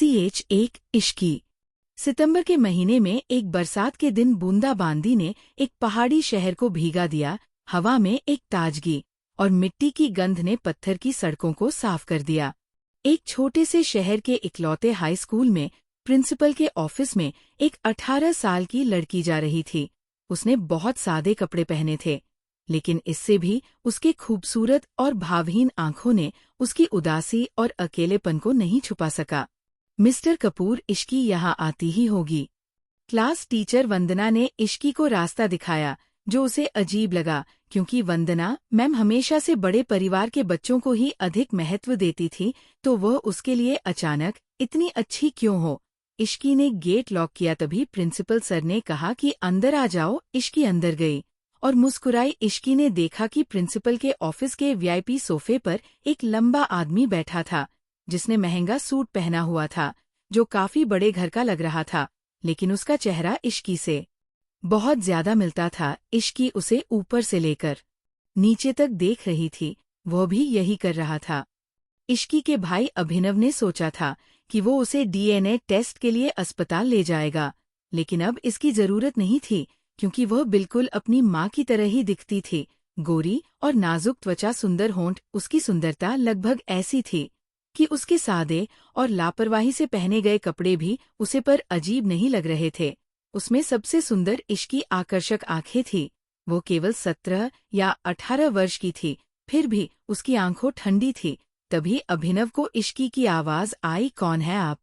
एक इश्की। सितंबर के महीने में एक बरसात के दिन बूंदाबांदी ने एक पहाड़ी शहर को भीगा दिया। हवा में एक ताजगी और मिट्टी की गंध ने पत्थर की सड़कों को साफ कर दिया। एक छोटे से शहर के इकलौते हाई स्कूल में प्रिंसिपल के ऑफिस में एक 18 साल की लड़की जा रही थी। उसने बहुत सादे कपड़े पहने थे, लेकिन इससे भी उसके खूबसूरत और भावहीन आंखों ने उसकी उदासी और अकेलेपन को नहीं छुपा सका। मिस्टर कपूर, इश्की यहाँ आती ही होगी। क्लास टीचर वंदना ने इश्की को रास्ता दिखाया, जो उसे अजीब लगा, क्योंकि वंदना मैम हमेशा से बड़े परिवार के बच्चों को ही अधिक महत्व देती थी, तो वह उसके लिए अचानक इतनी अच्छी क्यों हो। इश्की ने गेट लॉक किया तभी प्रिंसिपल सर ने कहा कि अंदर आ जाओ। इश्की अंदर गई और मुस्कुराई। इश्की ने देखा कि प्रिंसिपल के ऑफिस के वीआईपी सोफे पर एक लंबा आदमी बैठा था, जिसने महंगा सूट पहना हुआ था, जो काफी बड़े घर का लग रहा था, लेकिन उसका चेहरा इश्की से बहुत ज्यादा मिलता था। इश्की उसे ऊपर से लेकर नीचे तक देख रही थी, वह भी यही कर रहा था। इश्की के भाई अभिनव ने सोचा था कि वो उसे डीएनए टेस्ट के लिए अस्पताल ले जाएगा, लेकिन अब इसकी जरूरत नहीं थी, क्योंकि वह बिल्कुल अपनी माँ की तरह ही दिखती थी। गोरी और नाजुक त्वचा, सुंदर होंठ, उसकी सुंदरता लगभग ऐसी थी कि उसके सादे और लापरवाही से पहने गए कपड़े भी उसे पर अजीब नहीं लग रहे थे। उसमें सबसे सुंदर इश्की आकर्षक आंखें थी। वो केवल 17 या 18 वर्ष की थी, फिर भी उसकी आंखों ठंडी थी। तभी अभिनव को इश्की की आवाज आई, कौन है आप?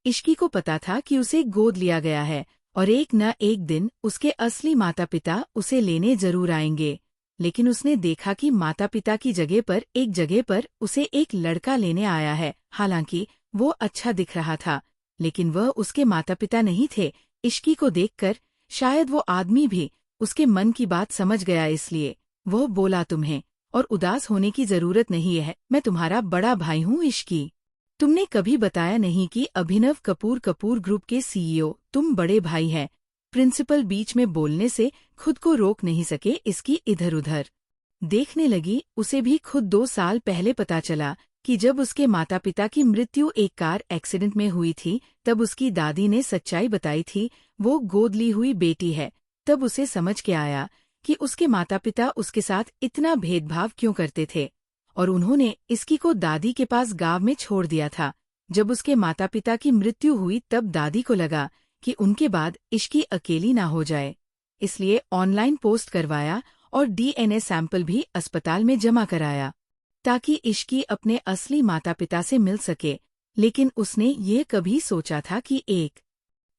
इश्की को पता था कि उसे गोद लिया गया है और एक न एक दिन उसके असली माता पिता उसे लेने जरूर आएंगे। लेकिन उसने देखा कि माता पिता की जगह पर उसे एक लड़का लेने आया है। हालांकि वो अच्छा दिख रहा था, लेकिन वह उसके माता पिता नहीं थे। इश्की को देखकर शायद वो आदमी भी उसके मन की बात समझ गया, इसलिए वह बोला, तुम्हें और उदास होने की जरूरत नहीं है, मैं तुम्हारा बड़ा भाई हूँ इश्की। तुमने कभी बताया नहीं कि अभिनव कपूर ग्रुप के सीईओ तुम बड़े भाई हैं। प्रिंसिपल बीच में बोलने से खुद को रोक नहीं सके। इसकी इधर उधर देखने लगी। उसे भी खुद 2 साल पहले पता चला कि जब उसके माता पिता की मृत्यु एक कार एक्सीडेंट में हुई थी, तब उसकी दादी ने सच्चाई बताई थी, वो गोद ली हुई बेटी है। तब उसे समझ के आया कि उसके माता पिता उसके साथ इतना भेदभाव क्यों करते थे, और उन्होंने इसकी को दादी के पास गांव में छोड़ दिया था। जब उसके माता पिता की मृत्यु हुई, तब दादी को लगा कि उनके बाद इश्की अकेली ना हो जाए, इसलिए ऑनलाइन पोस्ट करवाया और डीएनए सैंपल भी अस्पताल में जमा कराया, ताकि इश्की अपने असली माता पिता से मिल सके। लेकिन उसने ये कभी सोचा था कि एक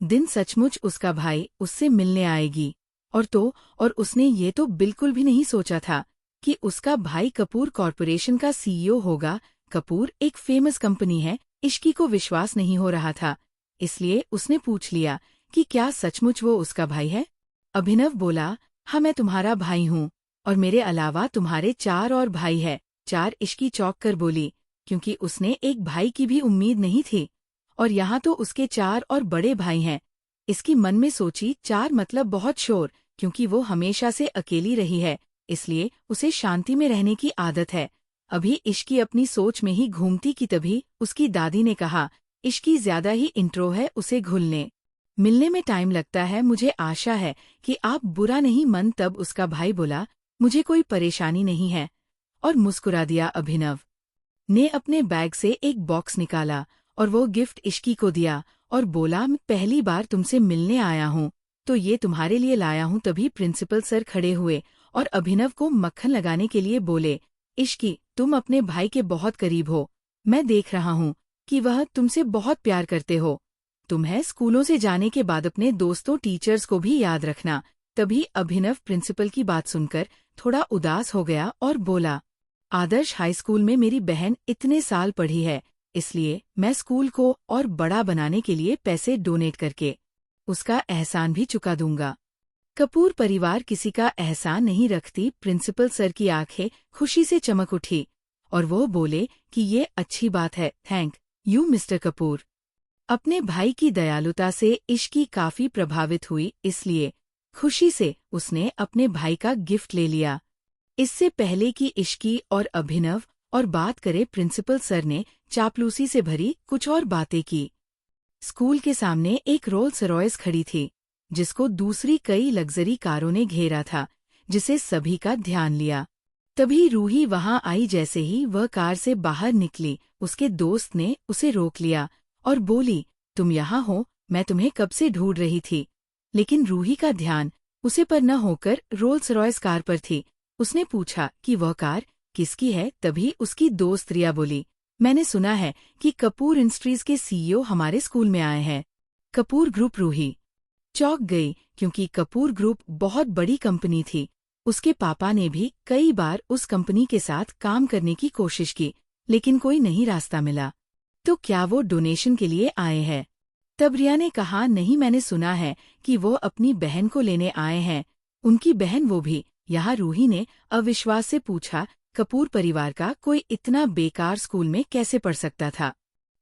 दिन सचमुच उसका भाई उससे मिलने आएगी, और उसने ये तो बिल्कुल भी नहीं सोचा था कि उसका भाई कपूर कॉरपोरेशन का सीईओ होगा। कपूर एक फेमस कंपनी है। इश्की को विश्वास नहीं हो रहा था, इसलिए उसने पूछ लिया कि क्या सचमुच वो उसका भाई है। अभिनव बोला, हाँ मैं तुम्हारा भाई हूँ, और मेरे अलावा तुम्हारे 4 और भाई है। 4? इश्की चौंक कर बोली, क्योंकि उसने एक भाई की भी उम्मीद नहीं थी, और यहाँ तो उसके 4 और बड़े भाई हैं। इसकी मन में सोची, 4 मतलब बहुत शोर, क्योंकि वो हमेशा से अकेली रही है, इसलिए उसे शांति में रहने की आदत है। अभी इश्की अपनी सोच में ही घूमती कि तभी उसकी दादी ने कहा, इश्की ज्यादा ही इंट्रो है, उसे घुलने मिलने में टाइम लगता है, मुझे आशा है कि आप बुरा नहीं मन। तब उसका भाई बोला, मुझे कोई परेशानी नहीं है, और मुस्कुरा दिया। अभिनव ने अपने बैग से एक बॉक्स निकाला और वो गिफ्ट इश्की को दिया और बोला, मैं पहली बार तुमसे मिलने आया हूँ, तो ये तुम्हारे लिए लाया हूँ। तभी प्रिंसिपल सर खड़े हुए और अभिनव को मक्खन लगाने के लिए बोले, इश्की तुम अपने भाई के बहुत करीब हो, मैं देख रहा हूँ कि वह तुमसे बहुत प्यार करते हो। तुम्हें स्कूलों से जाने के बाद अपने दोस्तों टीचर्स को भी याद रखना। तभी अभिनव प्रिंसिपल की बात सुनकर थोड़ा उदास हो गया और बोला, आदर्श हाई स्कूल में मेरी बहन इतने साल पढ़ी है, इसलिए मैं स्कूल को और बड़ा बनाने के लिए पैसे डोनेट करके उसका एहसान भी चुका दूंगा। कपूर परिवार किसी का एहसान नहीं रखती। प्रिंसिपल सर की आंखें खुशी से चमक उठी और वो बोले कि ये अच्छी बात है, थैंक यू मिस्टर कपूर। अपने भाई की दयालुता से इश्की काफी प्रभावित हुई, इसलिए खुशी से उसने अपने भाई का गिफ्ट ले लिया। इससे पहले कि इश्की और अभिनव और बात करे प्रिंसिपल सर ने चापलूसी से भरी कुछ और बातें की। स्कूल के सामने एक रोल्स रॉयस खड़ी थी, जिसको दूसरी कई लग्जरी कारों ने घेरा था, जिसे सभी का ध्यान लिया। तभी रूही वहां आई। जैसे ही वह कार से बाहर निकली, उसके दोस्त ने उसे रोक लिया और बोली, तुम यहाँ हो, मैं तुम्हें कब से ढूंढ रही थी। लेकिन रूही का ध्यान उसे पर न होकर रोल्स रॉयस कार पर थी। उसने पूछा कि वह कार किसकी है। तभी उसकी दोस्त रिया बोली, मैंने सुना है कि कपूर इंडस्ट्रीज के सीईओ हमारे स्कूल में आए हैं। कपूर ग्रुप। रूही चौंक गई, क्योंकि कपूर ग्रुप बहुत बड़ी कंपनी थी। उसके पापा ने भी कई बार उस कंपनी के साथ काम करने की कोशिश की, लेकिन कोई नहीं रास्ता मिला। तो क्या वो डोनेशन के लिए आए हैं? तब रिया ने कहा, नहीं, मैंने सुना है कि वो अपनी बहन को लेने आए हैं। उनकी बहन, वो भी यहाँ? रूही ने अविश्वास से पूछा, कपूर परिवार का कोई इतना बेकार स्कूल में कैसे पढ़ सकता था?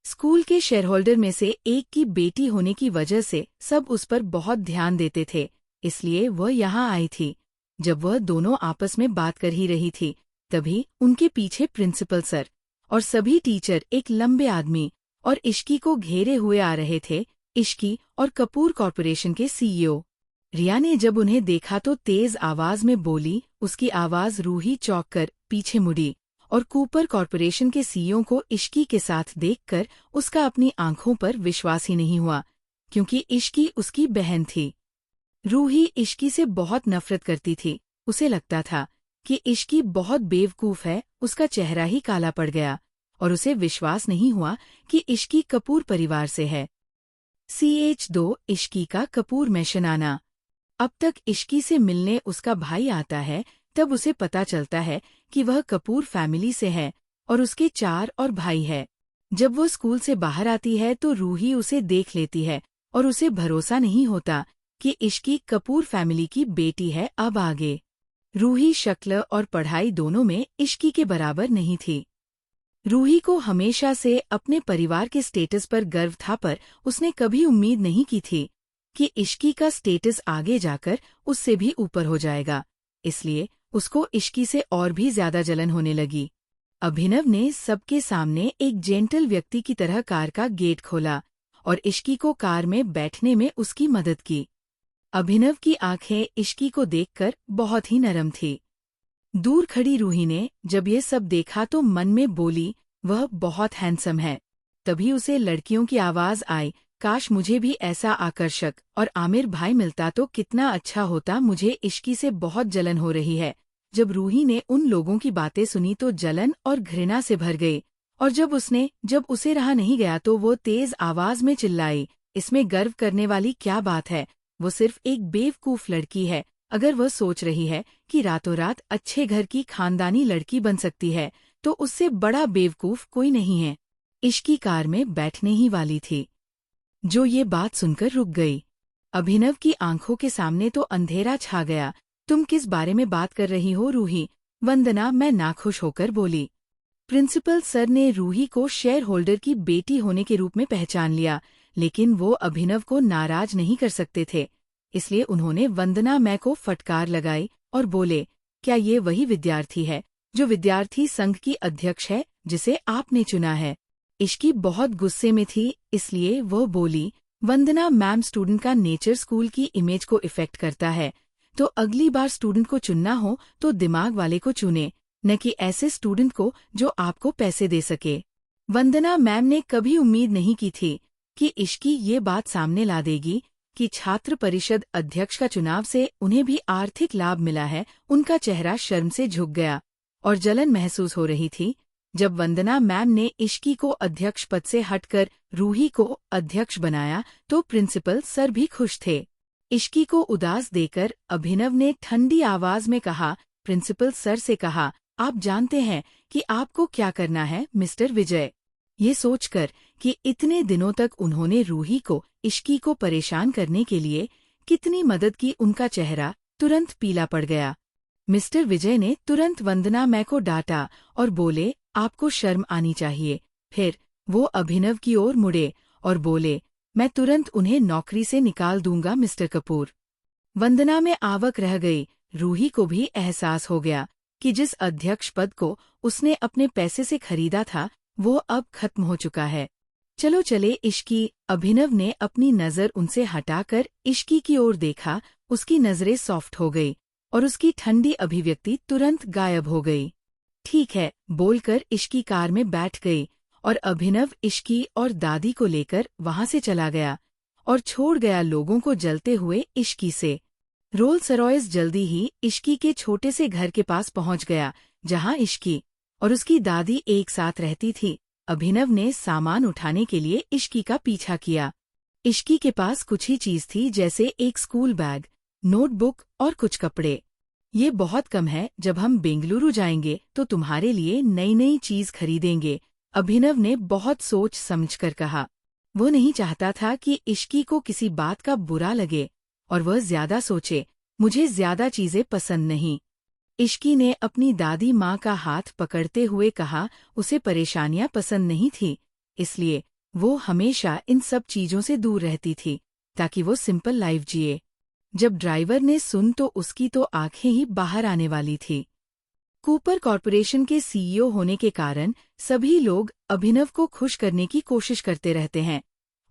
स्कूल के शेयरहोल्डर में से एक की बेटी होने की वजह से सब उस पर बहुत ध्यान देते थे, इसलिए वह यहाँ आई थी। जब वह दोनों आपस में बात कर ही रही थी, तभी उनके पीछे प्रिंसिपल सर और सभी टीचर एक लंबे आदमी और इश्की को घेरे हुए आ रहे थे। इश्की और कपूर कॉरपोरेशन के सीईओ। रिया ने जब उन्हें देखा तो तेज आवाज में बोली। उसकी आवाज रूही चौंक कर पीछे मुड़ी और कूपर कॉरपोरेशन के सीईओ को इश्की के साथ देखकर उसका अपनी आंखों पर विश्वास ही नहीं हुआ, क्योंकि इश्की उसकी बहन थी। रूही इश्की से बहुत नफरत करती थी। उसे लगता था कि इश्की बहुत बेवकूफ है। उसका चेहरा ही काला पड़ गया और उसे विश्वास नहीं हुआ कि इश्की कपूर परिवार से है। CH2 इश्की का कपूर मिशन आना। अब तक इश्की से मिलने उसका भाई आता है, तब उसे पता चलता है कि वह कपूर फैमिली से है और उसके 4 और भाई है। जब वो स्कूल से बाहर आती है तो रूही उसे देख लेती है और उसे भरोसा नहीं होता कि इश्की कपूर फैमिली की बेटी है। अब आगे रूही शक्ल और पढ़ाई दोनों में इश्की के बराबर नहीं थी। रूही को हमेशा से अपने परिवार के स्टेटस पर गर्व था, पर उसने कभी उम्मीद नहीं की थी कि इश्की का स्टेटस आगे जाकर उससे भी ऊपर हो जाएगा। इसलिए उसको इश्की से और भी ज्यादा जलन होने लगी। अभिनव ने सबके सामने एक जेंटल व्यक्ति की तरह कार का गेट खोला और इश्की को कार में बैठने में उसकी मदद की। अभिनव की आंखें इश्की को देखकर बहुत ही नरम थी। दूर खड़ी रूही ने जब ये सब देखा तो मन में बोली, वह बहुत हैंडसम है। तभी उसे लड़कियों की आवाज आई, काश मुझे भी ऐसा आकर्षक और आमिर भाई मिलता तो कितना अच्छा होता। मुझे इश्की से बहुत जलन हो रही है। जब रूही ने उन लोगों की बातें सुनी तो जलन और घृणा से भर गई, और जब उसे रहा नहीं गया तो वो तेज आवाज में चिल्लाई, इसमें गर्व करने वाली क्या बात है? वो सिर्फ एक बेवकूफ लड़की है। अगर वह सोच रही है कि रातों रात अच्छे घर की खानदानी लड़की बन सकती है, तो उससे बड़ा बेवकूफ कोई नहीं है। इश्की कार में बैठने ही वाली थी, जो ये बात सुनकर रुक गई। अभिनव की आंखों के सामने तो अंधेरा छा गया। तुम किस बारे में बात कर रही हो रूही? वंदना मैं नाखुश होकर बोली। प्रिंसिपल सर ने रूही को शेयर होल्डर की बेटी होने के रूप में पहचान लिया, लेकिन वो अभिनव को नाराज नहीं कर सकते थे। इसलिए उन्होंने वंदना मैं को फटकार लगाई और बोले, क्या ये वही विद्यार्थी है जो विद्यार्थी संघ की अध्यक्ष है, जिसे आपने चुना है? इश्की बहुत गुस्से में थी, इसलिए वो बोली, वंदना मैम, स्टूडेंट का नेचर स्कूल की इमेज को इफेक्ट करता है, तो अगली बार स्टूडेंट को चुनना हो तो दिमाग वाले को चुने, न कि ऐसे स्टूडेंट को जो आपको पैसे दे सके। वंदना मैम ने कभी उम्मीद नहीं की थी कि इश्की ये बात सामने ला देगी कि छात्र परिषद अध्यक्ष का चुनाव से उन्हें भी आर्थिक लाभ मिला है। उनका चेहरा शर्म से झुक गया और जलन महसूस हो रही थी। जब वंदना मैम ने इश्की को अध्यक्ष पद से हटकर रूही को अध्यक्ष बनाया तो प्रिंसिपल सर भी खुश थे। इश्की को उदास देकर अभिनव ने ठंडी आवाज में कहा, प्रिंसिपल सर से कहा, आप जानते हैं कि आपको क्या करना है मिस्टर विजय। ये सोचकर कि इतने दिनों तक उन्होंने रूही को इश्की को परेशान करने के लिए कितनी मदद की, उनका चेहरा तुरंत पीला पड़ गया। मिस्टर विजय ने तुरंत वंदना मैं को डांटा और बोले, आपको शर्म आनी चाहिए। फिर वो अभिनव की ओर मुड़े और बोले, मैं तुरंत उन्हें नौकरी से निकाल दूंगा मिस्टर कपूर। वंदना में आवक रह गई। रूही को भी एहसास हो गया कि जिस अध्यक्ष पद को उसने अपने पैसे से खरीदा था वो अब खत्म हो चुका है। चलो चले इश्की। अभिनव ने अपनी नज़र उनसे हटाकर इश्की की ओर देखा। उसकी नज़रें सॉफ्ट हो गई और उसकी ठंडी अभिव्यक्ति तुरंत गायब हो गई। ठीक है, बोलकर इश्की कार में बैठ गई और अभिनव इश्की और दादी को लेकर वहां से चला गया और छोड़ गया लोगों को जलते हुए इश्की से। रोल्स रॉयस जल्दी ही इश्की के छोटे से घर के पास पहुंच गया जहां इश्की और उसकी दादी एक साथ रहती थी। अभिनव ने सामान उठाने के लिए इश्की का पीछा किया। इश्की के पास कुछ ही चीज थी, जैसे एक स्कूल बैग, नोटबुक और कुछ कपड़े। ये बहुत कम है, जब हम बेंगलुरु जाएंगे तो तुम्हारे लिए नई नई चीज खरीदेंगे, अभिनव ने बहुत सोच समझकर कहा। वो नहीं चाहता था कि इश्की को किसी बात का बुरा लगे और वह ज्यादा सोचे। मुझे ज्यादा चीजें पसंद नहीं, इश्की ने अपनी दादी माँ का हाथ पकड़ते हुए कहा। उसे परेशानियां पसंद नहीं थी, इसलिए वो हमेशा इन सब चीजों से दूर रहती थी ताकि वो सिंपल लाइफ जिए। जब ड्राइवर ने सुन तो उसकी तो आंखें ही बाहर आने वाली थी। कूपर कॉर्पोरेशन के सीईओ होने के कारण सभी लोग अभिनव को खुश करने की कोशिश करते रहते हैं,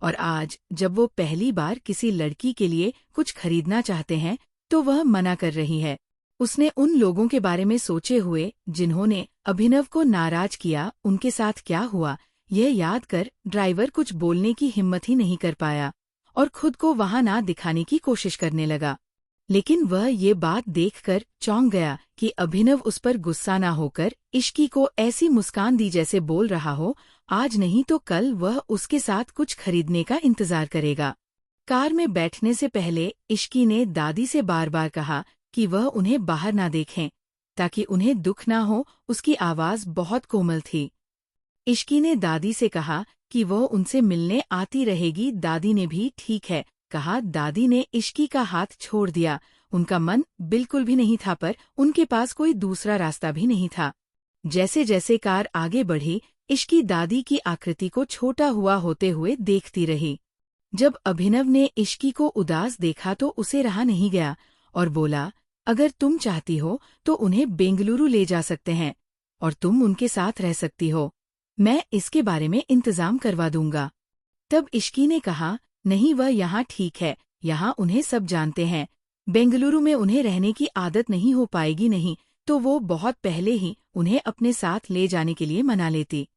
और आज जब वो पहली बार किसी लड़की के लिए कुछ खरीदना चाहते हैं तो वह मना कर रही है। उसने उन लोगों के बारे में सोचे हुए जिन्होंने अभिनव को नाराज किया, उनके साथ क्या हुआ यह याद कर ड्राइवर कुछ बोलने की हिम्मत ही नहीं कर पाया और खुद को वहां ना दिखाने की कोशिश करने लगा। लेकिन वह ये बात देखकर चौंक गया कि अभिनव उस पर गुस्सा ना होकर इश्की को ऐसी मुस्कान दी जैसे बोल रहा हो, आज नहीं तो कल वह उसके साथ कुछ खरीदने का इंतजार करेगा। कार में बैठने से पहले इश्की ने दादी से बार बार कहा कि वह उन्हें बाहर ना देखें ताकि उन्हें दुख ना हो। उसकी आवाज बहुत कोमल थी। इश्की ने दादी से कहा कि वह उनसे मिलने आती रहेगी। दादी ने भी ठीक है कहा। दादी ने इश्की का हाथ छोड़ दिया। उनका मन बिल्कुल भी नहीं था, पर उनके पास कोई दूसरा रास्ता भी नहीं था। जैसे जैसे कार आगे बढ़ी, इश्की दादी की आकृति को छोटा हुआ होते हुए देखती रही। जब अभिनव ने इश्की को उदास देखा तो उसे रहा नहीं गया और बोला, अगर तुम चाहती हो तो उन्हें बेंगलुरु ले जा सकते हैं और तुम उनके साथ रह सकती हो। मैं इसके बारे में इंतजाम करवा दूंगा। तब इश्की ने कहा, नहीं, वह यहाँ ठीक है, यहाँ उन्हें सब जानते हैं। बेंगलुरु में उन्हें रहने की आदत नहीं हो पाएगी, नहीं तो वो बहुत पहले ही उन्हें अपने साथ ले जाने के लिए मना लेती।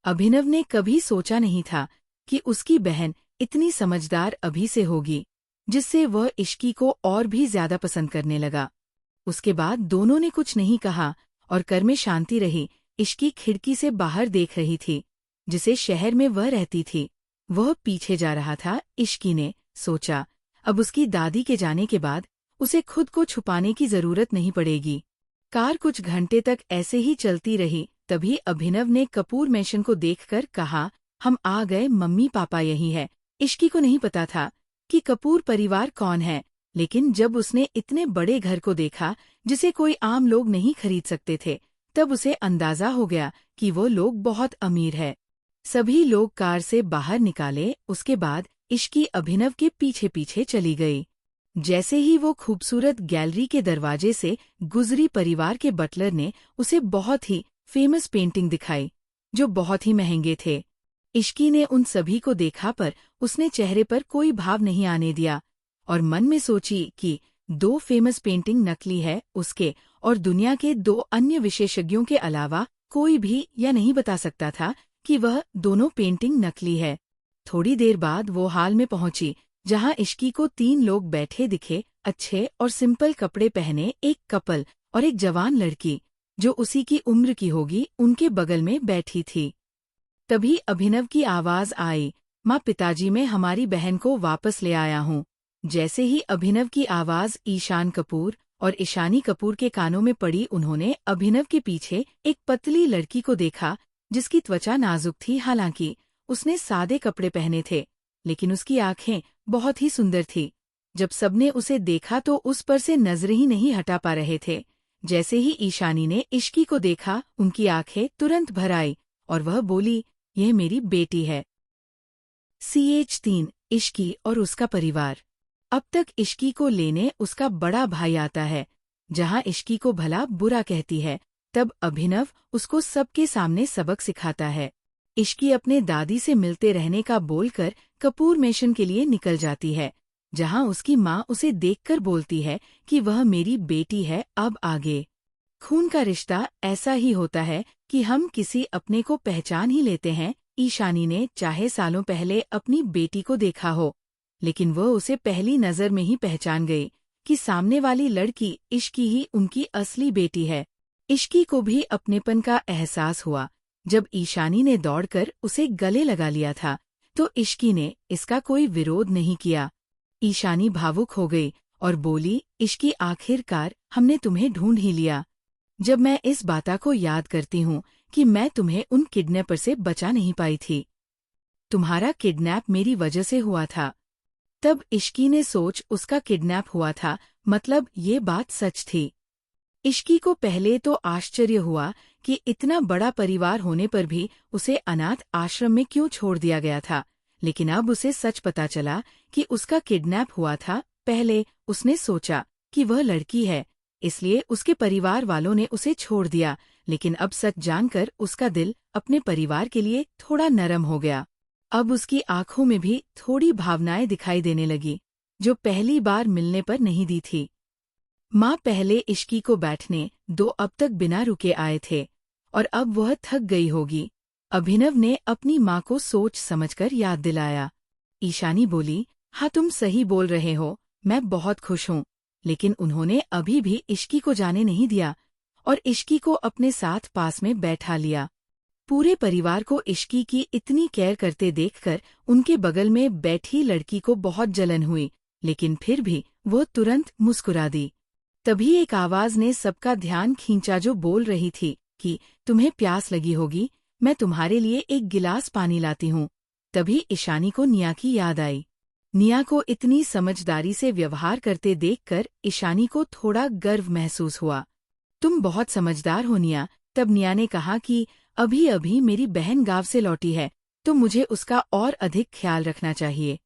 अभिनव ने कभी सोचा नहीं था कि उसकी बहन इतनी समझदार अभी से होगी, जिससे वह इश्की को और भी ज्यादा पसंद करने लगा। उसके बाद दोनों ने कुछ नहीं कहा और घर में शांति रही। इश्की खिड़की से बाहर देख रही थी, जिसे शहर में वह रहती थी। वह पीछे जा रहा था। इश्की ने सोचा, अब उसकी दादी के जाने के बाद उसे खुद को छुपाने की जरूरत नहीं पड़ेगी। कार कुछ घंटे तक ऐसे ही चलती रही। तभी अभिनव ने कपूर मैंशन को देखकर कहा, हम आ गए, मम्मी पापा यही है। इश्की को नहीं पता था कि कपूर परिवार कौन है, लेकिन जब उसने इतने बड़े घर को देखा जिसे कोई आम लोग नहीं खरीद सकते थे, तब उसे अंदाजा हो गया कि वो लोग बहुत अमीर है। सभी लोग कार से बाहर निकाले। उसके बाद इश्की अभिनव के पीछे पीछे चली गई। जैसे ही वो खूबसूरत गैलरी के दरवाजे से गुजरी, परिवार के बटलर ने उसे बहुत ही फेमस पेंटिंग दिखाई जो बहुत ही महंगे थे। इश्की ने उन सभी को देखा, पर उसने चेहरे पर कोई भाव नहीं आने दिया और मन में सोची कि 2 फेमस पेंटिंग नकली है, उसके और दुनिया के 2 अन्य विशेषज्ञों के अलावा कोई भी यह नहीं बता सकता था कि वह दोनों पेंटिंग नकली है। थोड़ी देर बाद वो हॉल में पहुंची जहां इश्की को 3 लोग बैठे दिखे, अच्छे और सिंपल कपड़े पहने, एक कपल और एक जवान लड़की जो उसी की उम्र की होगी उनके बगल में बैठी थी। तभी अभिनव की आवाज आई, माँ, पिताजी, मैं हमारी बहन को वापस ले आया हूँ। जैसे ही अभिनव की आवाज ईशान कपूर और ईशानी कपूर के कानों में पड़ी, उन्होंने अभिनव के पीछे एक पतली लड़की को देखा जिसकी त्वचा नाजुक थी। हालांकि उसने सादे कपड़े पहने थे, लेकिन उसकी आंखें बहुत ही सुंदर थी। जब सबने उसे देखा तो उस पर से नजर ही नहीं हटा पा रहे थे। जैसे ही ईशानी ने इश्की को देखा, उनकी आंखें तुरंत भर आई और वह बोली, यह मेरी बेटी है। CH3 इश्की और उसका परिवार। अब तक इश्की को लेने उसका बड़ा भाई आता है। जहां इश्की को भला बुरा कहती है, तब अभिनव उसको सबके सामने सबक सिखाता है। इश्की अपने दादी से मिलते रहने का बोलकर कपूर मिशन के लिए निकल जाती है, जहां उसकी माँ उसे देखकर बोलती है कि वह मेरी बेटी है। अब आगे खून का रिश्ता ऐसा ही होता है कि हम किसी अपने को पहचान ही लेते हैं। ईशानी ने चाहे सालों पहले अपनी बेटी को देखा हो, लेकिन वह उसे पहली नजर में ही पहचान गई कि सामने वाली लड़की इश्की ही उनकी असली बेटी है। इश्की को भी अपनेपन का एहसास हुआ जब ईशानी ने दौड़कर उसे गले लगा लिया था, तो इश्की ने इसका कोई विरोध नहीं किया। ईशानी भावुक हो गई और बोली, इश्की आखिरकार हमने तुम्हें ढूंढ ही लिया। जब मैं इस बात को याद करती हूँ कि मैं तुम्हें उन किडनैपर से बचा नहीं पाई थी, तुम्हारा किडनैप मेरी वजह से हुआ था। तब इश्की ने सोच उसका किडनैप हुआ था, मतलब ये बात सच थी। इश्की को पहले तो आश्चर्य हुआ कि इतना बड़ा परिवार होने पर भी उसे अनाथ आश्रम में क्यों छोड़ दिया गया था, लेकिन अब उसे सच पता चला कि उसका किडनैप हुआ था। पहले उसने सोचा कि वह लड़की है, इसलिए उसके परिवार वालों ने उसे छोड़ दिया, लेकिन अब सच जानकर उसका दिल अपने परिवार के लिए थोड़ा नरम हो गया। अब उसकी आंखों में भी थोड़ी भावनाएं दिखाई देने लगी, जो पहली बार मिलने पर नहीं दी थी। माँ पहले इश्की को बैठने दो, अब तक बिना रुके आए थे और अब वह थक गई होगी। अभिनव ने अपनी माँ को सोच समझकर याद दिलाया। ईशानी बोली, हाँ तुम सही बोल रहे हो, मैं बहुत खुश हूँ। लेकिन उन्होंने अभी भी इश्की को जाने नहीं दिया और इश्की को अपने साथ पास में बैठा लिया। पूरे परिवार को इश्की की इतनी केयर करते देखकर उनके बगल में बैठी लड़की को बहुत जलन हुई, लेकिन फिर भी वो तुरंत मुस्कुरा दी। तभी एक आवाज ने सबका ध्यान खींचा जो बोल रही थी कि तुम्हें प्यास लगी होगी, मैं तुम्हारे लिए एक गिलास पानी लाती हूँ। तभी ईशानी को निया की याद आई। निया को इतनी समझदारी से व्यवहार करते देखकर ईशानी को थोड़ा गर्व महसूस हुआ। तुम बहुत समझदार हो निया। तब निया ने कहा कि अभी अभी मेरी बहन गांव से लौटी है, तो मुझे उसका और अधिक ख्याल रखना चाहिए।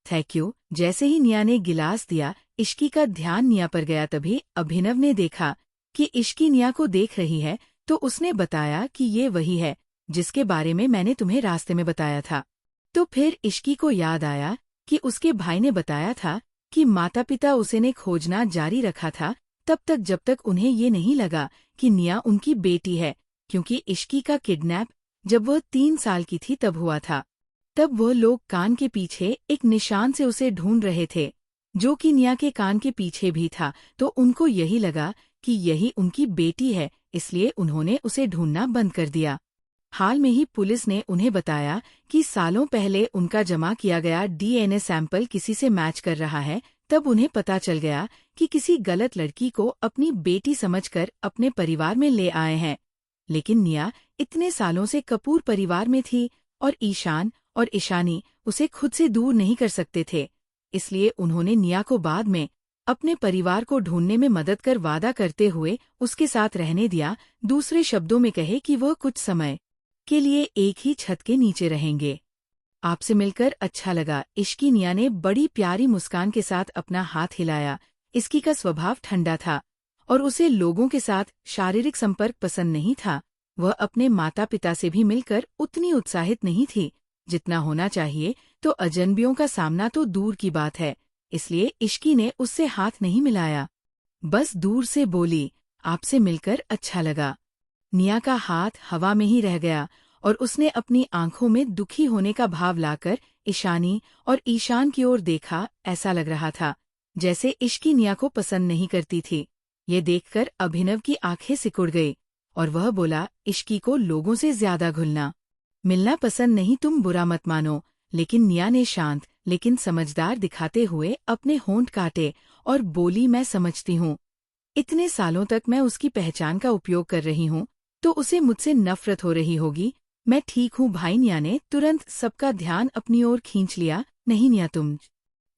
Thank you. जैसे ही निया ने गिलास दिया, इश्की का ध्यान निया पर गया। तभी अभिनव ने देखा कि इश्की निया को देख रही है, तो उसने बताया कि ये वही है जिसके बारे में मैंने तुम्हें रास्ते में बताया था। तो फिर इश्की को याद आया कि उसके भाई ने बताया था कि माता पिता उसे ने खोजना जारी रखा था तब तक जब तक उन्हें ये नहीं लगा कि निया उनकी बेटी है, क्योंकि इश्की का किडनैप जब वह 3 साल की थी तब हुआ था। तब वह लोग कान के पीछे एक निशान से उसे ढूंढ रहे थे, जो कि निया के कान के पीछे भी था, तो उनको यही लगा कि यही उनकी बेटी है, इसलिए उन्होंने उसे ढूंढना बंद कर दिया। हाल में ही पुलिस ने उन्हें बताया कि सालों पहले उनका जमा किया गया डीएनए सैंपल किसी से मैच कर रहा है। तब उन्हें पता चल गया कि किसी गलत लड़की को अपनी बेटी समझकर अपने परिवार में ले आए हैं। लेकिन निया इतने सालों से कपूर परिवार में थी और ईशान और ईशानी उसे खुद से दूर नहीं कर सकते थे, इसलिए उन्होंने निया को बाद में अपने परिवार को ढूंढने में मदद कर वादा करते हुए उसके साथ रहने दिया। दूसरे शब्दों में कहे कि वह कुछ समय के लिए एक ही छत के नीचे रहेंगे। आपसे मिलकर अच्छा लगा। इश्की निया ने बड़ी प्यारी मुस्कान के साथ अपना हाथ हिलाया। इसकी का स्वभाव ठंडा था और उसे लोगों के साथ शारीरिक संपर्क पसंद नहीं था। वह अपने माता पिता से भी मिलकर उतनी उत्साहित नहीं थी जितना होना चाहिए, तो अजनबियों का सामना तो दूर की बात है, इसलिए इश्की ने उससे हाथ नहीं मिलाया, बस दूर से बोली, आपसे मिलकर अच्छा लगा। निया का हाथ हवा में ही रह गया और उसने अपनी आंखों में दुखी होने का भाव लाकर ईशानी और ईशान की ओर देखा। ऐसा लग रहा था जैसे इश्की निया को पसंद नहीं करती थी। ये देखकर अभिनव की आंखें सिकुड़ गई और वह बोला, इश्की को लोगों से ज्यादा घुलना मिलना पसंद नहीं, तुम बुरा मत मानो। लेकिन निया ने शांत लेकिन समझदार दिखाते हुए अपने होंठ काटे और बोली, मैं समझती हूँ, इतने सालों तक मैं उसकी पहचान का उपयोग कर रही हूँ, तो उसे मुझसे नफरत हो रही होगी। मैं ठीक हूँ भाई। निया ने तुरंत सबका ध्यान अपनी ओर खींच लिया। नहीं निया, तुम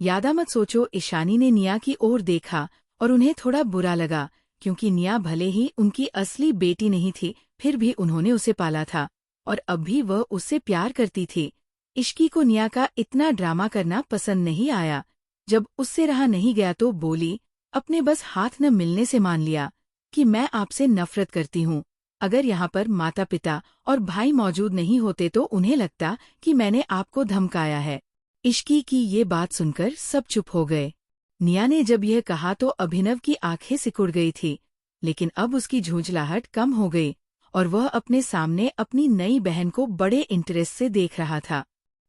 यादा मत सोचो। ईशानी ने निया की ओर देखा और उन्हें थोड़ा बुरा लगा, क्योंकि निया भले ही उनकी असली बेटी नहीं थी, फिर भी उन्होंने उसे पाला था और अब भी वह उससे प्यार करती थी। इश्की को निया का इतना ड्रामा करना पसंद नहीं आया। जब उससे रहा नहीं गया तो बोली, अपने बस हाथ न मिलने से मान लिया कि मैं आपसे नफरत करती हूँ। अगर यहाँ पर माता पिता और भाई मौजूद नहीं होते तो उन्हें लगता कि मैंने आपको धमकाया है। इश्की की ये बात सुनकर सब चुप हो गए। निया ने जब यह कहा तो अभिनव की आंखें सिकुड़ गई थी, लेकिन अब उसकी झुंझलाहट कम हो गई और वह अपने सामने अपनी नई बहन को बड़े इंटरेस्ट से देख रहा था।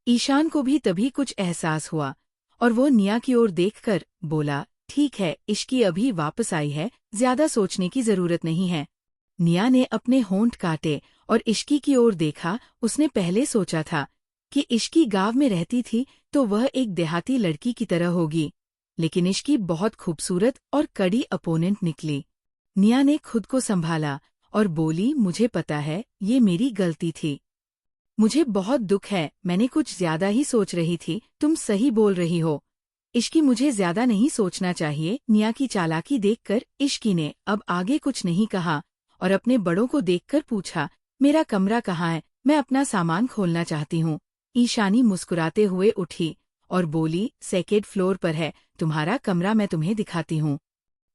ईशान को भी तभी कुछ एहसास हुआ और वो निया की ओर देखकर बोला, ठीक है, इश्की अभी वापस आई है, ज्यादा सोचने की जरूरत नहीं है। निया ने अपने होंठ काटे और इश्की की ओर देखा। उसने पहले सोचा था कि इश्की गांव में रहती थी तो वह एक देहाती लड़की की तरह होगी, लेकिन इश्की बहुत खूबसूरत और कड़ी अपोनेंट निकली। निया ने खुद को संभाला और बोली, मुझे पता है, ये मेरी गलती थी। मुझे बहुत दुख है, मैंने कुछ ज्यादा ही सोच रही थी। तुम सही बोल रही हो इश्की, मुझे ज्यादा नहीं सोचना चाहिए। निया की चालाकी देखकर इश्की ने अब आगे कुछ नहीं कहा और अपने बड़ों को देखकर पूछा, मेरा कमरा कहाँ है? मैं अपना सामान खोलना चाहती हूँ। ईशानी मुस्कुराते हुए उठी और बोली, सेकेंड फ्लोर पर है, तुम्हारा कमरा मैं तुम्हें दिखाती हूँ।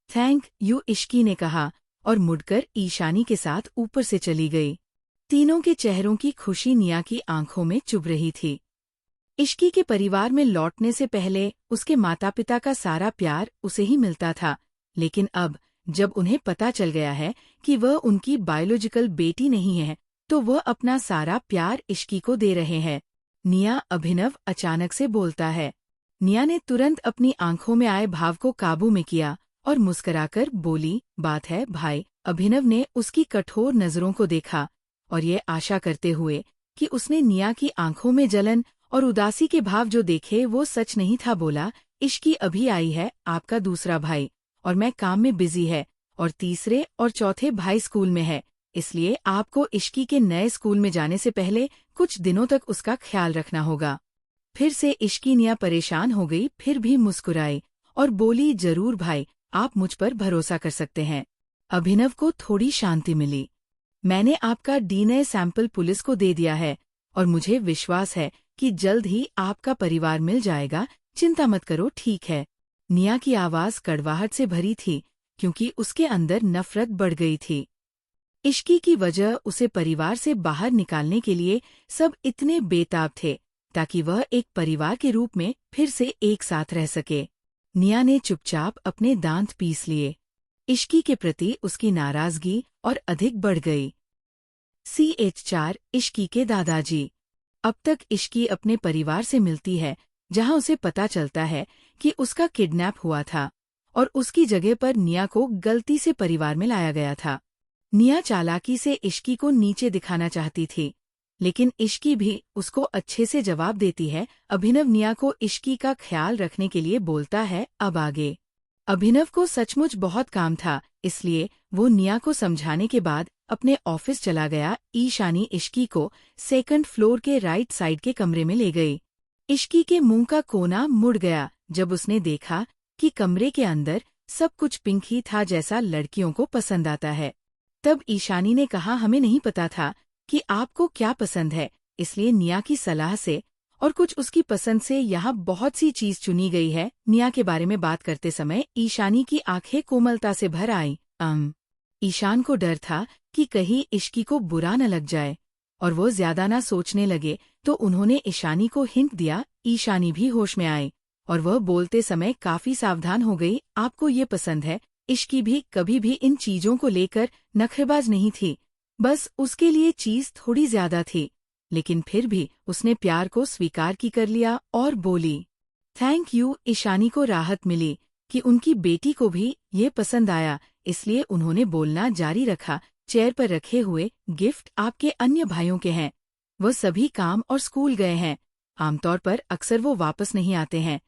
थैंक यू, इश्की ने कहा और मुड़कर ईशानी के साथ ऊपर से चली गई। तीनों के चेहरों की खुशी निया की आंखों में चुभ रही थी। इश्की के परिवार में लौटने से पहले उसके माता पिता का सारा प्यार उसे ही मिलता था, लेकिन अब जब उन्हें पता चल गया है कि वह उनकी बायोलॉजिकल बेटी नहीं है, तो वह अपना सारा प्यार इश्की को दे रहे हैं। निया, अभिनव अचानक से बोलता है। निया ने तुरंत अपनी आंखों में आए भाव को काबू में किया और मुस्कुराकर बोली, बात है भाई। अभिनव ने उसकी कठोर नजरों को देखा और ये आशा करते हुए कि उसने निया की आंखों में जलन और उदासी के भाव जो देखे वो सच नहीं था, बोला, इश्की अभी आई है, आपका दूसरा भाई, और मैं काम में बिजी है, और तीसरे और चौथे भाई स्कूल में है, इसलिए आपको इश्की के नए स्कूल में जाने से पहले कुछ दिनों तक उसका ख्याल रखना होगा। फिर से इश्की निया परेशान हो गई, फिर भी मुस्कुराई और बोली, जरूर भाई, आप मुझ पर भरोसा कर सकते हैं। अभिनव को थोड़ी शांति मिली। मैंने आपका डीएनए सैंपल पुलिस को दे दिया है और मुझे विश्वास है कि जल्द ही आपका परिवार मिल जाएगा, चिंता मत करो, ठीक है। निया की आवाज कड़वाहट से भरी थी क्योंकि उसके अंदर नफरत बढ़ गई थी। इश्की की वजह उसे परिवार से बाहर निकालने के लिए सब इतने बेताब थे ताकि वह एक परिवार के रूप में फिर से एक साथ रह सके। निया ने चुपचाप अपने दांत पीस लिए। इश्की के प्रति उसकी नाराजगी और अधिक बढ़ गई। CH4 इश्की के दादाजी। अब तक इश्की अपने परिवार से मिलती है जहां उसे पता चलता है कि उसका किडनैप हुआ था और उसकी जगह पर निया को गलती से परिवार में लाया गया था। निया चालाकी से इश्की को नीचे दिखाना चाहती थी, लेकिन इश्की भी उसको अच्छे से जवाब देती है। अभिनव निया को इश्की का ख्याल रखने के लिए बोलता है। अब आगे अभिनव को सचमुच बहुत काम था, इसलिए वो निया को समझाने के बाद अपने ऑफिस चला गया। ईशानी इश्की को सेकंड फ्लोर के राइट साइड के कमरे में ले गई। इश्की के मुंह का कोना मुड़ गया जब उसने देखा कि कमरे के अंदर सब कुछ पिंक ही था जैसा लड़कियों को पसंद आता है। तब ईशानी ने कहा, हमें नहीं पता था कि आपको क्या पसंद है, इसलिए निया की सलाह से और कुछ उसकी पसंद से यहाँ बहुत सी चीज चुनी गई है। निया के बारे में बात करते समय ईशानी की आंखें कोमलता से भर आई। ईशान को डर था कि कहीं इश्की को बुरा न लग जाए और वो ज्यादा ना सोचने लगे, तो उन्होंने ईशानी को हिंट दिया। ईशानी भी होश में आई और वह बोलते समय काफी सावधान हो गई। आपको ये पसंद है? इश्की भी कभी भी इन चीजों को लेकर नखरेबाज नहीं थी, बस उसके लिए चीज थोड़ी ज्यादा थी, लेकिन फिर भी उसने प्यार को स्वीकार की कर लिया और बोली, थैंक यू। ईशानी को राहत मिली कि उनकी बेटी को भी ये पसंद आया, इसलिए उन्होंने बोलना जारी रखा, चेयर पर रखे हुए गिफ्ट आपके अन्य भाइयों के हैं, वो सभी काम और स्कूल गए हैं, आमतौर पर अक्सर वो वापस नहीं आते हैं,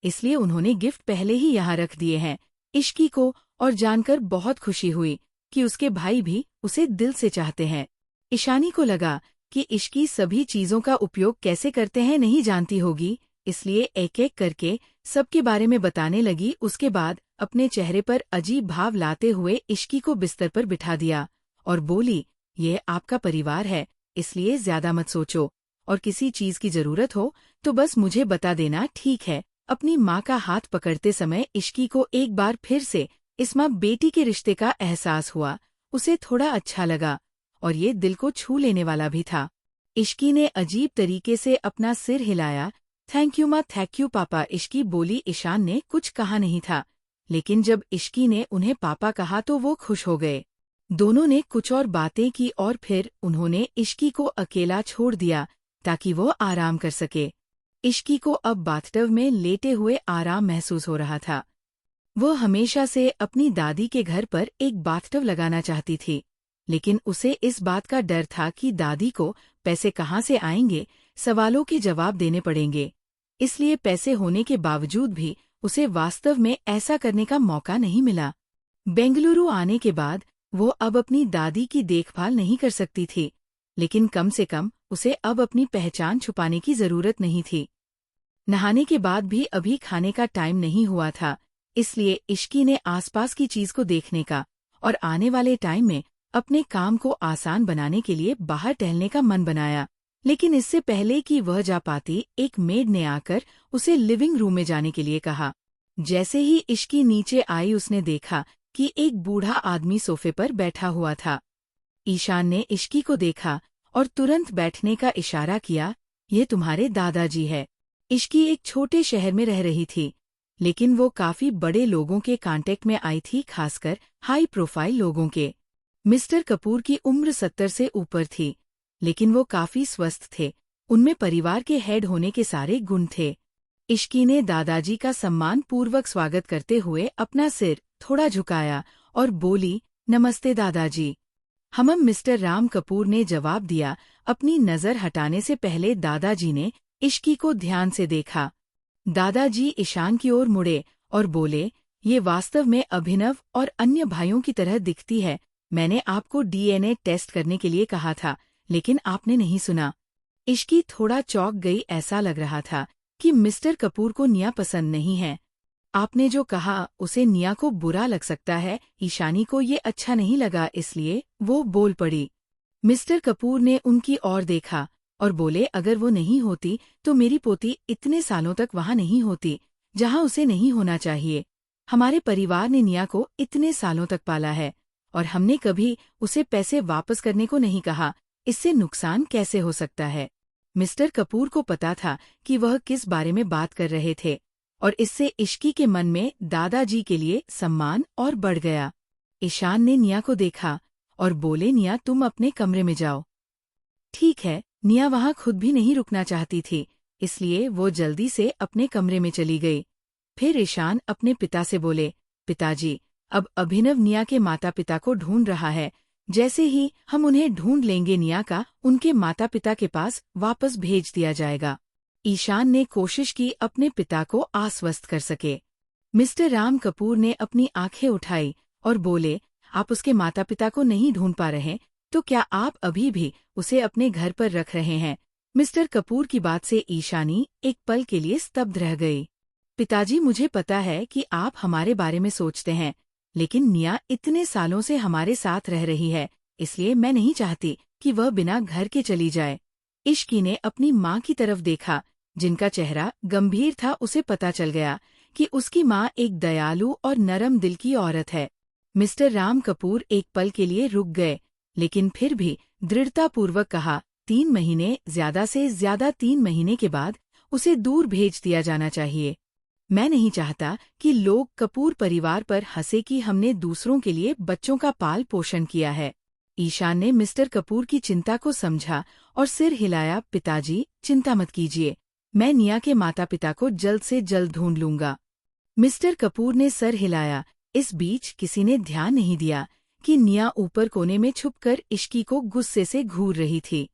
इसलिए उन्होंने गिफ्ट पहले ही यहाँ रख दिए हैं। इश्की को और जानकर बहुत खुशी हुई कि उसके भाई भी उसे दिल से चाहते हैं। ईशानी को लगा कि इश्की सभी चीजों का उपयोग कैसे करते हैं नहीं जानती होगी, इसलिए एक एक करके सबके बारे में बताने लगी। उसके बाद अपने चेहरे पर अजीब भाव लाते हुए इश्की को बिस्तर पर बिठा दिया और बोली, ये आपका परिवार है, इसलिए ज्यादा मत सोचो और किसी चीज की जरूरत हो तो बस मुझे बता देना, ठीक है। अपनी माँ का हाथ पकड़ते समय इश्की को एक बार फिर से इस माँ बेटी के रिश्ते का एहसास हुआ। उसे थोड़ा अच्छा लगा और ये दिल को छू लेने वाला भी था। इश्की ने अजीब तरीके से अपना सिर हिलाया। थैंक यू माँ, थैंक यू पापा, इश्की बोली। ईशान ने कुछ कहा नहीं था, लेकिन जब इश्की ने उन्हें पापा कहा तो वो खुश हो गए। दोनों ने कुछ और बातें की और फिर उन्होंने इश्की को अकेला छोड़ दिया ताकि वो आराम कर सके। इश्की को अब बाथटब में लेटे हुए आराम महसूस हो रहा था। वो हमेशा से अपनी दादी के घर पर एक बाथटब लगाना चाहती थी, लेकिन उसे इस बात का डर था कि दादी को पैसे कहाँ से आएंगे, सवालों के जवाब देने पड़ेंगे। इसलिए पैसे होने के बावजूद भी उसे वास्तव में ऐसा करने का मौका नहीं मिला। बेंगलुरु आने के बाद वो अब अपनी दादी की देखभाल नहीं कर सकती थी, लेकिन कम से कम उसे अब अपनी पहचान छुपाने की जरूरत नहीं थी। नहाने के बाद भी अभी खाने का टाइम नहीं हुआ था, इसलिए इश्की ने आसपास की चीज को देखने का और आने वाले टाइम में अपने काम को आसान बनाने के लिए बाहर टहलने का मन बनाया। लेकिन इससे पहले कि वह जा पाती, एक मेड ने आकर उसे लिविंग रूम में जाने के लिए कहा। जैसे ही इश्की नीचे आई उसने देखा कि एक बूढ़ा आदमी सोफे पर बैठा हुआ था। ईशान ने इश्की को देखा और तुरंत बैठने का इशारा किया। ये तुम्हारे दादाजी है। इश्की एक छोटे शहर में रह रही थी, लेकिन वो काफी बड़े लोगों के कांटेक्ट में आई थी, खासकर हाई प्रोफाइल लोगों के। मिस्टर कपूर की उम्र 70 से ऊपर थी, लेकिन वो काफी स्वस्थ थे। उनमें परिवार के हेड होने के सारे गुण थे। इश्की ने दादाजी का सम्मान पूर्वक स्वागत करते हुए अपना सिर थोड़ा झुकाया और बोली, नमस्ते दादाजी। हम मिस्टर राम कपूर ने जवाब दिया। अपनी नजर हटाने से पहले दादाजी ने इश्की को ध्यान से देखा। दादाजी ईशान की ओर मुड़े और बोले, ये वास्तव में अभिनव और अन्य भाइयों की तरह दिखती है। मैंने आपको डीएनए टेस्ट करने के लिए कहा था, लेकिन आपने नहीं सुना। इश्की थोड़ा चौंक गई। ऐसा लग रहा था कि मिस्टर कपूर को निया पसंद नहीं है। आपने जो कहा उसे निया को बुरा लग सकता है। ईशानी को ये अच्छा नहीं लगा, इसलिए वो बोल पड़ी। मिस्टर कपूर ने उनकी ओर देखा और बोले, अगर वो नहीं होती तो मेरी पोती इतने सालों तक वहाँ नहीं होती जहाँ उसे नहीं होना चाहिए। हमारे परिवार ने निया को इतने सालों तक पाला है और हमने कभी उसे पैसे वापस करने को नहीं कहा। इससे नुकसान कैसे हो सकता है? मिस्टर कपूर को पता था कि वह किस बारे में बात कर रहे थे, और इससे इश्की के मन में दादाजी के लिए सम्मान और बढ़ गया। ईशान ने निया को देखा और बोले, निया तुम अपने कमरे में जाओ। ठीक है। निया वहाँ खुद भी नहीं रुकना चाहती थी, इसलिए वो जल्दी से अपने कमरे में चली गई। फिर ईशान अपने पिता से बोले, पिताजी, अब अभिनव निया के माता पिता को ढूंढ रहा है। जैसे ही हम उन्हें ढूंढ लेंगे, निया का उनके माता पिता के पास वापस भेज दिया जाएगा। ईशान ने कोशिश की अपने पिता को आश्वस्त कर सके। मिस्टर राम कपूर ने अपनी आंखें उठाई और बोले, आप उसके माता पिता को नहीं ढूंढ पा रहे, तो क्या आप अभी भी उसे अपने घर पर रख रहे हैं? मिस्टर कपूर की बात से ईशानी एक पल के लिए स्तब्ध रह गई। पिताजी, मुझे पता है कि आप हमारे बारे में सोचते हैं, लेकिन निया इतने सालों से हमारे साथ रह रही है, इसलिए मैं नहीं चाहती कि वह बिना घर के चली जाए। इश्की ने अपनी माँ की तरफ देखा, जिनका चेहरा गंभीर था। उसे पता चल गया कि उसकी माँ एक दयालु और नरम दिल की औरत है। मिस्टर राम कपूर एक पल के लिए रुक गए, लेकिन फिर भी दृढ़तापूर्वक कहा, 3 महीने, ज्यादा से ज्यादा 3 महीने के बाद उसे दूर भेज दिया जाना चाहिए। मैं नहीं चाहता कि लोग कपूर परिवार पर हंसे कि हमने दूसरों के लिए बच्चों का पाल पोषण किया है। ईशान ने मिस्टर कपूर की चिंता को समझा और सिर हिलाया। पिताजी, चिंता मत कीजिए, मैं निया के माता पिता को जल्द से जल्द ढूंढ लूंगा। मिस्टर कपूर ने सर हिलाया। इस बीच किसी ने ध्यान नहीं दिया कि निया ऊपर कोने में छुपकर इश्की को गुस्से से घूर रही थी।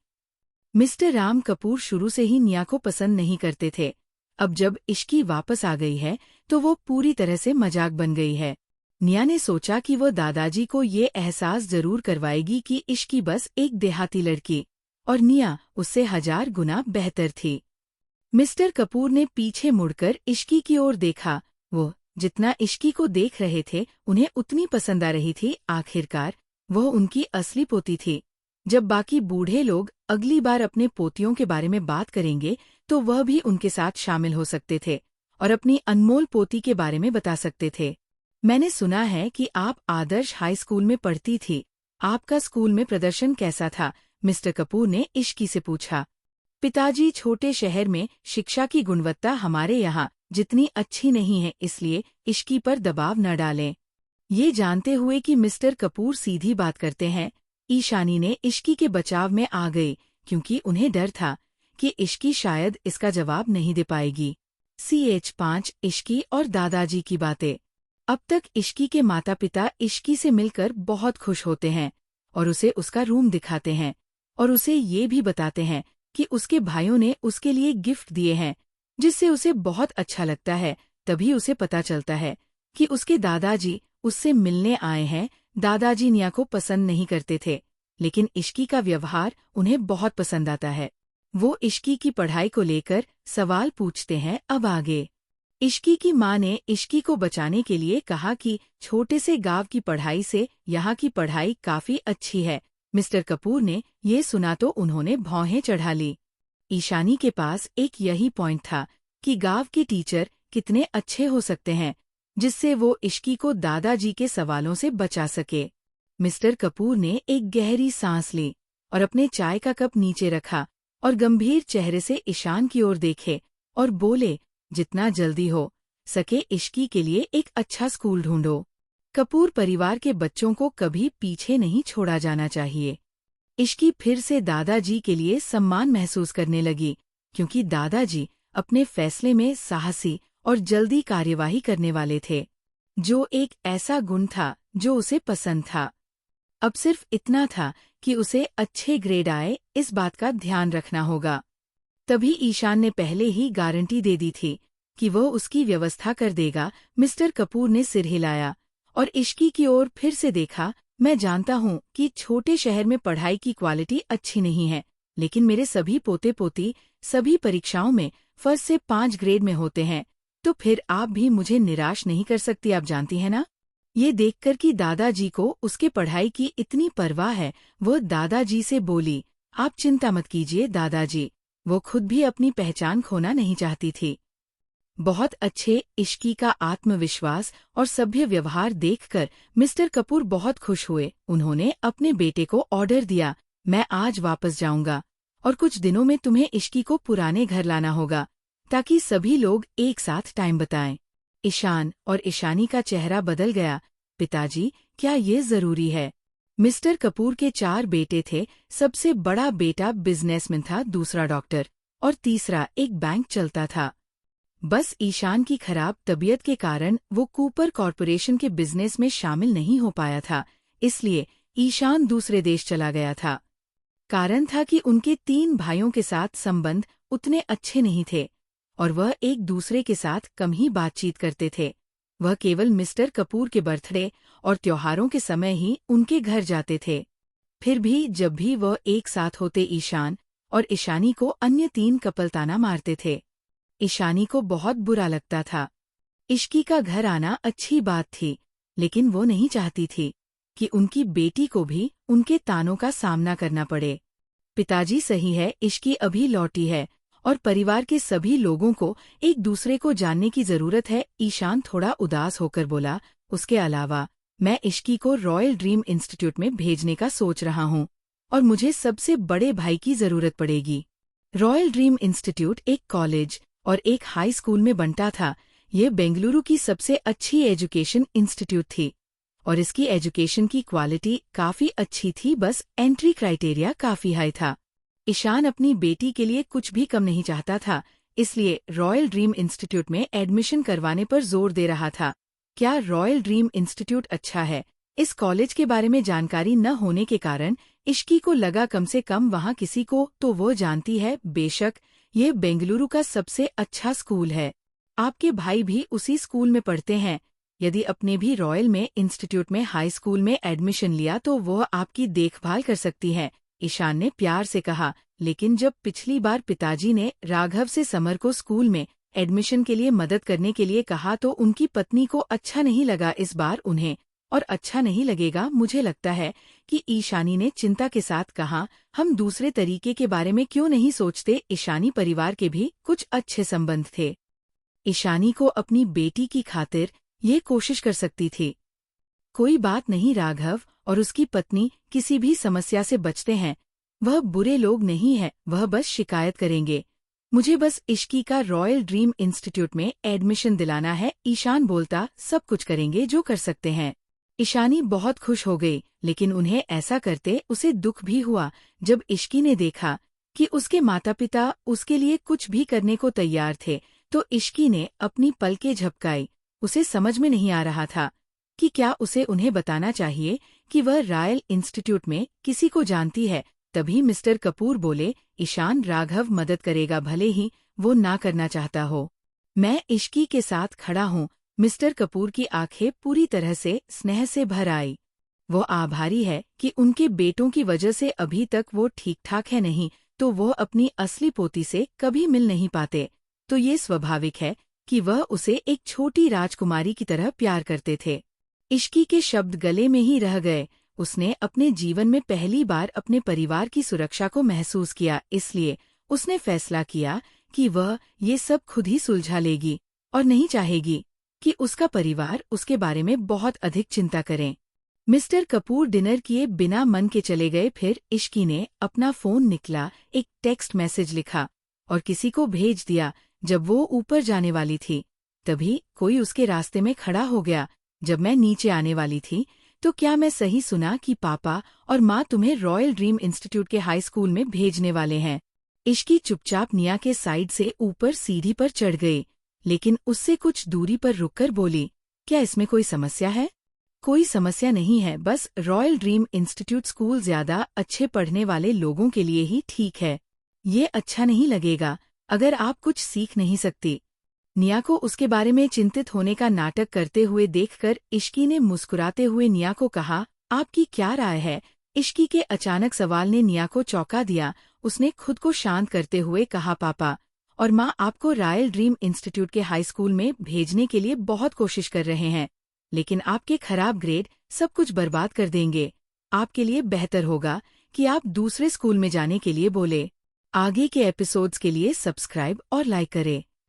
मिस्टर राम कपूर शुरू से ही निया को पसंद नहीं करते थे। अब जब इश्की वापस आ गई है तो वो पूरी तरह से मजाक बन गई है। निया ने सोचा कि वो दादाजी को ये एहसास जरूर करवाएगी कि इश्की बस एक देहाती लड़की और निया उससे 1000 गुना बेहतर थी। मिस्टर कपूर ने पीछे मुड़कर इश्की की ओर देखा। वो जितना इश्की को देख रहे थे उन्हें उतनी पसंद आ रही थी। आखिरकार वह उनकी असली पोती थी। जब बाकी बूढ़े लोग अगली बार अपने पोतियों के बारे में बात करेंगे तो वह भी उनके साथ शामिल हो सकते थे और अपनी अनमोल पोती के बारे में बता सकते थे। मैंने सुना है कि आप आदर्श हाई स्कूल में पढ़ती थी। आपका स्कूल में प्रदर्शन कैसा था? मिस्टर कपूर ने इश्की से पूछा। पिताजी, छोटे शहर में शिक्षा की गुणवत्ता हमारे यहाँ जितनी अच्छी नहीं है, इसलिए इश्की पर दबाव न डालें। ये जानते हुए कि मिस्टर कपूर सीधी बात करते हैं, ईशानी ने इश्की के बचाव में आ गई, क्योंकि उन्हें डर था कि इश्की शायद इसका जवाब नहीं दे पाएगी। CH5 इश्की और दादाजी की बातें। अब तक इश्की के माता पिता इश्की से मिलकर बहुत खुश होते हैं और उसे उसका रूम दिखाते हैं और उसे ये भी बताते हैं कि उसके भाइयों ने उसके लिए गिफ्ट दिए हैं, जिससे उसे बहुत अच्छा लगता है। तभी उसे पता चलता है कि उसके दादाजी उससे मिलने आए हैं। दादाजी निया को पसंद नहीं करते थे, लेकिन इश्की का व्यवहार उन्हें बहुत पसंद आता है। वो इश्की की पढ़ाई को लेकर सवाल पूछते हैं। अब आगे इश्की की माँ ने इश्की को बचाने के लिए कहा कि छोटे से गांव की पढ़ाई से यहाँ की पढ़ाई काफी अच्छी है। मिस्टर कपूर ने ये सुना तो उन्होंने भौहें चढ़ा ली। ईशानी के पास एक यही पॉइंट था कि गांव के टीचर कितने अच्छे हो सकते हैं, जिससे वो इश्की को दादाजी के सवालों से बचा सके। मिस्टर कपूर ने एक गहरी सांस ली और अपने चाय का कप नीचे रखा और गंभीर चेहरे से ईशान की ओर देखे और बोले, जितना जल्दी हो सके इश्की के लिए एक अच्छा स्कूल ढूंढो। कपूर परिवार के बच्चों को कभी पीछे नहीं छोड़ा जाना चाहिए। इश्की फिर से दादाजी के लिए सम्मान महसूस करने लगी, क्योंकि दादाजी अपने फैसले में साहसी और जल्दी कार्यवाही करने वाले थे, जो एक ऐसा गुण था जो उसे पसंद था। अब सिर्फ इतना था कि उसे अच्छे ग्रेड आए, इस बात का ध्यान रखना होगा। तभी ईशान ने पहले ही गारंटी दे दी थी कि वह उसकी व्यवस्था कर देगा। मिस्टर कपूर ने सिर हिलाया और इश्की की ओर फिर से देखा। मैं जानता हूँ कि छोटे शहर में पढ़ाई की क्वालिटी अच्छी नहीं है, लेकिन मेरे सभी पोते पोती सभी परीक्षाओं में फर्स्ट से 5 ग्रेड में होते हैं, तो फिर आप भी मुझे निराश नहीं कर सकती, आप जानती हैं ना। ये देखकर कि दादाजी को उसके पढ़ाई की इतनी परवाह है, वो दादाजी से बोली, आप चिंता मत कीजिए दादाजी। वो खुद भी अपनी पहचान खोना नहीं चाहती थी। बहुत अच्छे इश्की का आत्मविश्वास और सभ्य व्यवहार देखकर मिस्टर कपूर बहुत खुश हुए। उन्होंने अपने बेटे को ऑर्डर दिया, मैं आज वापस जाऊंगा और कुछ दिनों में तुम्हें इश्की को पुराने घर लाना होगा, ताकि सभी लोग एक साथ टाइम बिताएं। ईशान और ईशानी का चेहरा बदल गया। पिताजी, क्या ये जरूरी है? मिस्टर कपूर के 4 बेटे थे। सबसे बड़ा बेटा बिजनेसमैन था, दूसरा डॉक्टर और तीसरा एक बैंक चलता था। बस ईशान की खराब तबीयत के कारण वो कूपर कॉरपोरेशन के बिजनेस में शामिल नहीं हो पाया था, इसलिए ईशान दूसरे देश चला गया था। कारण था कि उनके 3 भाइयों के साथ संबंध उतने अच्छे नहीं थे और वह एक दूसरे के साथ कम ही बातचीत करते थे। वह केवल मिस्टर कपूर के बर्थडे और त्योहारों के समय ही उनके घर जाते थे। फिर भी जब भी वह एक साथ होते, ईशान और ईशानी को अन्य 3 कपल ताना मारते थे। ईशानी को बहुत बुरा लगता था। इश्की का घर आना अच्छी बात थी, लेकिन वो नहीं चाहती थी कि उनकी बेटी को भी उनके तानों का सामना करना पड़े। पिताजी सही है, इश्की अभी लौटी है और परिवार के सभी लोगों को एक दूसरे को जानने की जरूरत है। ईशान थोड़ा उदास होकर बोला, उसके अलावा मैं इश्की को रॉयल ड्रीम इंस्टीट्यूट में भेजने का सोच रहा हूँ और मुझे सबसे बड़े भाई की जरूरत पड़ेगी। रॉयल ड्रीम इंस्टीट्यूट एक कॉलेज और एक हाई स्कूल में बनता था। ये बेंगलुरु की सबसे अच्छी एजुकेशन इंस्टीट्यूट थी और इसकी एजुकेशन की क्वालिटी काफी अच्छी थी, बस एंट्री क्राइटेरिया काफी हाई था। ईशान अपनी बेटी के लिए कुछ भी कम नहीं चाहता था, इसलिए रॉयल ड्रीम इंस्टीट्यूट में एडमिशन करवाने पर जोर दे रहा था। क्या रॉयल ड्रीम इंस्टीट्यूट अच्छा है? इस कॉलेज के बारे में जानकारी न होने के कारण इश्की को लगा कम से कम वहाँ किसी को तो वो जानती है। बेशक ये बेंगलुरु का सबसे अच्छा स्कूल है, आपके भाई भी उसी स्कूल में पढ़ते हैं। यदि अपने भी रॉयल में इंस्टीट्यूट में हाई स्कूल में एडमिशन लिया तो वह आपकी देखभाल कर सकती है, ईशान ने प्यार से कहा। लेकिन जब पिछली बार पिताजी ने राघव से समर को स्कूल में एडमिशन के लिए मदद करने के लिए कहा तो उनकी पत्नी को अच्छा नहीं लगा। इस बार उन्हें और अच्छा नहीं लगेगा। मुझे लगता है कि ईशानी ने चिंता के साथ कहा, हम दूसरे तरीके के बारे में क्यों नहीं सोचते? ईशानी परिवार के भी कुछ अच्छे संबंध थे। ईशानी को अपनी बेटी की खातिर ये कोशिश कर सकती थी। कोई बात नहीं राघव, और उसकी पत्नी किसी भी समस्या से बचते हैं। वह बुरे लोग नहीं है, वह बस शिकायत करेंगे। मुझे बस इश्की का रॉयल ड्रीम इंस्टीट्यूट में एडमिशन दिलाना है। ईशान बोलता, सब कुछ करेंगे जो कर सकते हैं। ईशानी बहुत खुश हो गई, लेकिन उन्हें ऐसा करते उसे दुख भी हुआ। जब इश्की ने देखा कि उसके माता पिता उसके लिए कुछ भी करने को तैयार थे, तो इश्की ने अपनी पलकें झपकाई। उसे समझ में नहीं आ रहा था कि क्या उसे उन्हें बताना चाहिए कि वह रॉयल इंस्टीट्यूट में किसी को जानती है। तभी मिस्टर कपूर बोले, ईशान, राघव मदद करेगा, भले ही वो ना करना चाहता हो। मैं इश्की के साथ खड़ा हूँ। मिस्टर कपूर की आंखें पूरी तरह से स्नेह से भर आई। वो आभारी है कि उनके बेटों की वजह से अभी तक वो ठीक ठाक है, नहीं तो वो अपनी असली पोती से कभी मिल नहीं पाते। तो ये स्वाभाविक है कि वह उसे एक छोटी राजकुमारी की तरह प्यार करते थे। इश्की के शब्द गले में ही रह गए। उसने अपने जीवन में पहली बार अपने परिवार की सुरक्षा को महसूस किया, इसलिए उसने फैसला किया कि वह ये सब खुद ही सुलझा लेगी और नहीं चाहेगी कि उसका परिवार उसके बारे में बहुत अधिक चिंता करें। मिस्टर कपूर डिनर किए बिना मन के चले गए। फिर इश्की ने अपना फोन निकला, एक टेक्स्ट मैसेज लिखा और किसी को भेज दिया। जब वो ऊपर जाने वाली थी, तभी कोई उसके रास्ते में खड़ा हो गया। जब मैं नीचे आने वाली थी, तो क्या मैं सही सुना कि पापा और माँ तुम्हें रॉयल ड्रीम इंस्टीट्यूट के हाई स्कूल में भेजने वाले हैं? इश्की चुपचाप निया के साइड से ऊपर सीढ़ी पर चढ़ गई, लेकिन उससे कुछ दूरी पर रुककर बोली, क्या इसमें कोई समस्या है? कोई समस्या नहीं है, बस रॉयल ड्रीम इंस्टीट्यूट स्कूल ज्यादा अच्छे पढ़ने वाले लोगों के लिए ही ठीक है। ये अच्छा नहीं लगेगा अगर आप कुछ सीख नहीं सकती। निया को उसके बारे में चिंतित होने का नाटक करते हुए देखकर इश्की ने मुस्कुराते हुए निया को कहा, आपकी क्या राय है? इश्की के अचानक सवाल ने निया को चौंका दिया। उसने खुद को शांत करते हुए कहा, पापा और माँ आपको रॉयल ड्रीम इंस्टीट्यूट के हाई स्कूल में भेजने के लिए बहुत कोशिश कर रहे हैं, लेकिन आपके खराब ग्रेड सब कुछ बर्बाद कर देंगे। आपके लिए बेहतर होगा कि आप दूसरे स्कूल में जाने के लिए बोले। आगे के एपिसोड्स के लिए सब्सक्राइब और लाइक करें।